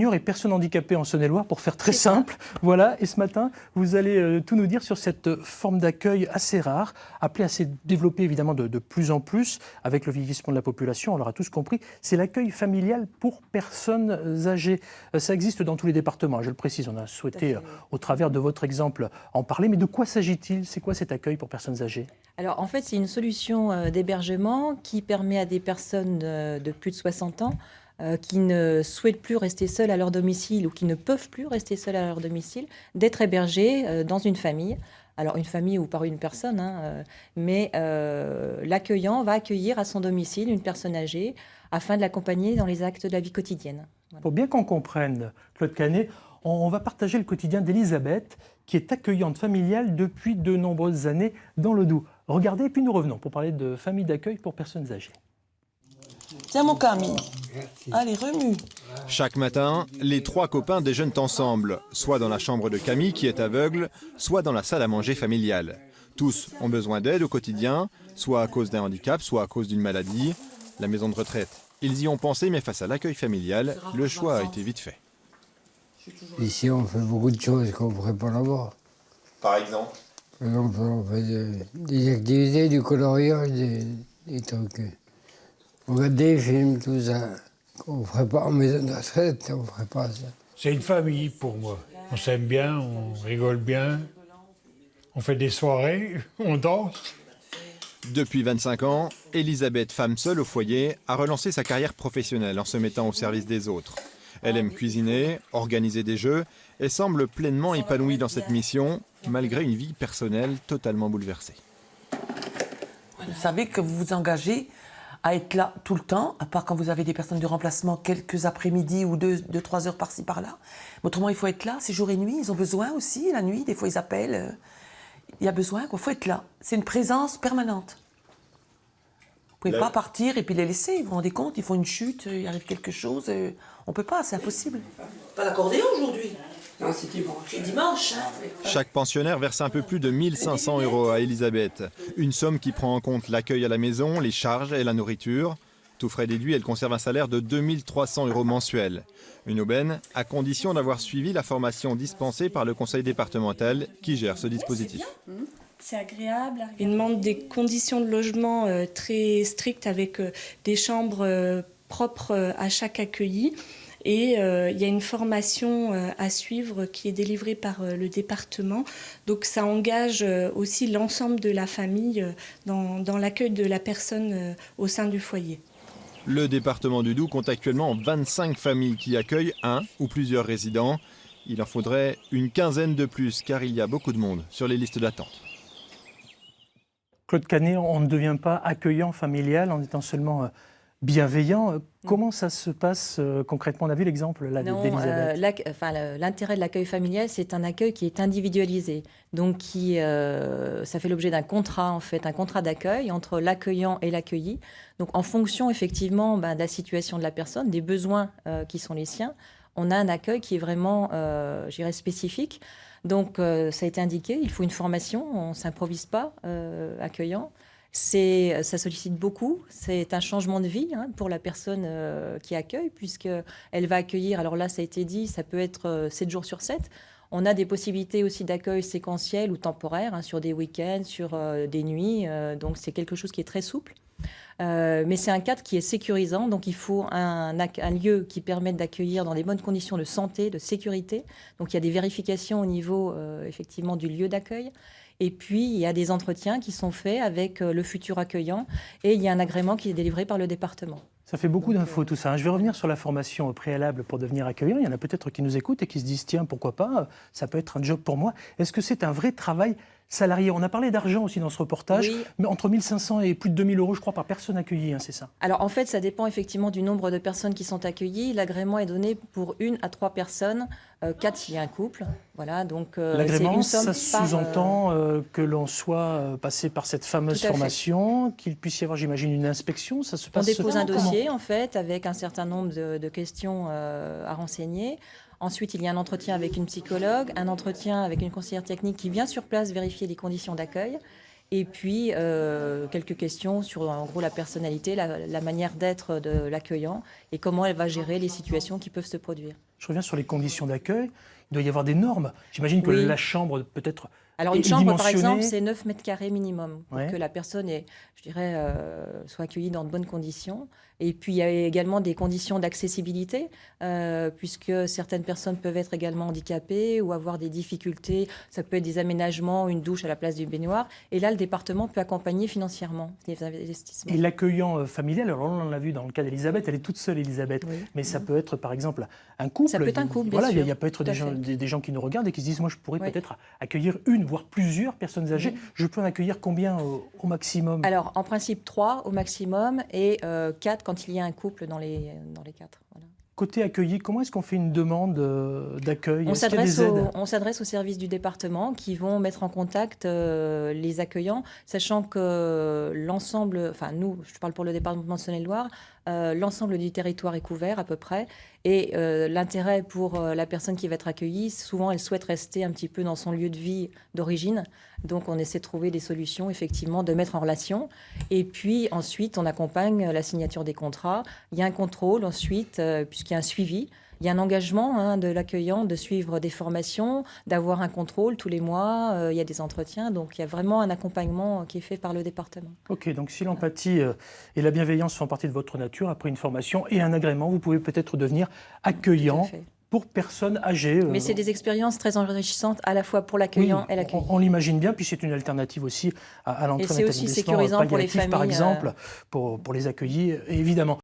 seniors et personnes handicapées en Saône-et-Loire, pour faire très simple. Voilà, et ce matin, vous allez tout nous dire sur cette forme d'accueil assez rare, appelée à se développer évidemment de plus en plus, avec le vieillissement de la population, on l'aura tous compris, c'est l'accueil familial pour personnes âgées. Ça existe dans tous les départements, je le précise, on a souhaité, au travers de votre exemple, en parler, mais de quoi s'agit-il? C'est quoi cet accueil pour personnes âgées? Alors en fait, c'est une solution d'hébergement qui permet à des personnes de plus de 60 ans qui ne souhaitent plus rester seules à leur domicile ou qui ne peuvent plus rester seules à leur domicile, d'être hébergées dans une famille. Alors une famille ou par une personne, mais l'accueillant va accueillir à son domicile une personne âgée afin de l'accompagner dans les actes de la vie quotidienne. Voilà. Pour bien qu'on comprenne, Claude Canet, on va partager le quotidien d'Elisabeth, qui est accueillante familiale depuis de nombreuses années dans le Doubs. Regardez, et puis nous revenons pour parler de famille d'accueil pour personnes âgées. Tiens mon Camille, allez remue. Chaque matin, les 3 copains déjeunent ensemble, soit dans la chambre de Camille qui est aveugle, soit dans la salle à manger familiale. Tous ont besoin d'aide au quotidien, soit à cause d'un handicap, soit à cause d'une maladie. La maison de retraite, ils y ont pensé, mais face à l'accueil familial, le choix a été vite fait. Ici, on fait beaucoup de choses qu'on ne pourrait pas là-bas. Par exemple? Par exemple, on fait des activités, du coloriage, des trucs. On regarde des films, tout ça. On ne ferait pas en maison de retraite, on ne ferait pas ça. C'est une famille pour moi. On s'aime bien, on rigole bien, on fait des soirées, on danse. Depuis 25 ans, Elisabeth, femme seule au foyer, a relancé sa carrière professionnelle en se mettant au service des autres. Elle aime cuisiner, organiser des jeux et semble pleinement épanouie dans cette mission, malgré une vie personnelle totalement bouleversée. Vous savez que vous vous engagez à être là tout le temps, à part quand vous avez des personnes de remplacement quelques après-midi ou 2-3 heures par-ci par-là. Mais autrement, il faut être là, c'est jour et nuit. Ils ont besoin aussi, la nuit, des fois ils appellent. Il y a besoin, il faut être là. C'est une présence permanente. Vous ne pouvez pas partir et puis les laisser. Vous vous rendez compte, ils font une chute, il arrive quelque chose. On ne peut pas, c'est impossible. Pas d'accordéon aujourd'hui? Non, c'est dimanche. C'est dimanche. Chaque pensionnaire verse un peu plus de 1 500 € à Elisabeth. Une somme qui prend en compte l'accueil à la maison, les charges et la nourriture. Tout frais déduit, elle conserve un salaire de 2 300 € mensuels. Une aubaine, à condition d'avoir suivi la formation dispensée par le conseil départemental qui gère ce dispositif. C'est agréable. Ils demandent des conditions de logement très strictes avec des chambres propres à chaque accueilli. Et il y a une formation à suivre qui est délivrée par le département. Donc ça engage aussi l'ensemble de la famille dans l'accueil de la personne au sein du foyer. Le département du Doubs compte actuellement 25 familles qui accueillent un ou plusieurs résidents. Il en faudrait une quinzaine de plus car il y a beaucoup de monde sur les listes d'attente. Claude Canet, on ne devient pas accueillant familial en étant seulement bienveillant. Comment ça se passe concrètement? On a vu l'exemple là d'Elisabeth. L'intérêt de l'accueil familial, c'est un accueil qui est individualisé. Donc, ça fait l'objet d'un contrat, en fait, un contrat d'accueil entre l'accueillant et l'accueilli. Donc, en fonction, effectivement, de la situation de la personne, des besoins qui sont les siens, on a un accueil qui est vraiment, je dirais, spécifique. Donc, ça a été indiqué, il faut une formation, on ne s'improvise pas accueillant. Ça sollicite beaucoup, c'est un changement de vie pour la personne qui accueille, puisqu'elle va accueillir, alors là, ça a été dit, ça peut être 7 jours sur 7. On a des possibilités aussi d'accueil séquentiel ou temporaire, sur des week-ends, sur des nuits, donc c'est quelque chose qui est très souple. Mais c'est un cadre qui est sécurisant, donc il faut un lieu qui permette d'accueillir dans des bonnes conditions de santé, de sécurité. Donc il y a des vérifications au niveau effectivement du lieu d'accueil. Et puis il y a des entretiens qui sont faits avec le futur accueillant et il y a un agrément qui est délivré par le département. Ça fait beaucoup d'infos tout ça. Je vais revenir sur la formation au préalable pour devenir accueillant. Il y en a peut-être qui nous écoutent et qui se disent tiens, pourquoi pas, ça peut être un job pour moi. Est-ce que c'est un vrai travail salarié? On a parlé d'argent aussi dans ce reportage, oui. Mais entre 1 500 et plus de 2 000 € je crois par personne accueillie, c'est ça? Alors en fait, ça dépend effectivement du nombre de personnes qui sont accueillies. L'agrément est donné pour 1 à 3 personnes, 4 s'il y a un couple. Voilà, donc l'agrément, ça sous-entend que l'on soit passé par cette fameuse formation, qu'il puisse y avoir, j'imagine, une inspection. Ça se passe. On dépose un dossier en fait avec un certain nombre de questions à renseigner. Ensuite, il y a un entretien avec une psychologue, un entretien avec une conseillère technique qui vient sur place vérifier les conditions d'accueil. Et puis, quelques questions sur, en gros, la personnalité, la manière d'être de l'accueillant et comment elle va gérer les situations qui peuvent se produire. Je reviens sur les conditions d'accueil. Il doit y avoir des normes. J'imagine que Oui. la chambre peut-être Alors est une chambre, par dimensionnée. exemple, c'est 9 mètres carrés minimum pour Ouais. que la personne je dirais, soit accueillie dans de bonnes conditions. Et puis il y a également des conditions d'accessibilité, puisque certaines personnes peuvent être également handicapées ou avoir des difficultés. Ça peut être des aménagements, une douche à la place du baignoire. Et là, le département peut accompagner financièrement les investissements. Et l'accueillant familial, alors on l'a vu dans le cas d'Elisabeth, elle est toute seule, Elisabeth. Oui. Mais ça peut être par exemple un couple. Ça peut être un couple, bien Voilà, sûr. il y a peut être Tout des à gens, fait. des gens qui nous regardent et qui se disent, moi je pourrais Oui. peut-être accueillir une, voire plusieurs personnes âgées. Je peux en accueillir combien au maximum? Alors en principe 3 au maximum et 4 quand il y a un couple dans les 4. Voilà. Côté accueilli, comment est-ce qu'on fait une demande d'accueil? On Est-ce qu'il y a des aides? on s'adresse aux services du département qui vont mettre en contact les accueillants, sachant que l'ensemble, enfin nous, je parle pour le département de Saône-et-Loire, l'ensemble du territoire est couvert à peu près. Et l'intérêt pour la personne qui va être accueillie, souvent elle souhaite rester un petit peu dans son lieu de vie d'origine. Donc on essaie de trouver des solutions, effectivement, de mettre en relation. Et puis ensuite, on accompagne la signature des contrats. Il y a un contrôle ensuite, puisqu'il y a un suivi. Il y a un engagement de l'accueillant de suivre des formations, d'avoir un contrôle tous les mois. Il y a des entretiens. Donc il y a vraiment un accompagnement qui est fait par le département. Ok, donc si l'empathie et la bienveillance font partie de votre nature, après une formation et un agrément, vous pouvez peut-être devenir accueillant Tout à fait. pour personnes âgées. Mais c'est des expériences très enrichissantes à la fois pour l'accueillant et l'accueilli. on l'imagine bien, puis c'est une alternative aussi à l'entrée Et d'un c'est aussi établissement sécurisant pour les palliatif, par familles, exemple, pour les accueillis, évidemment.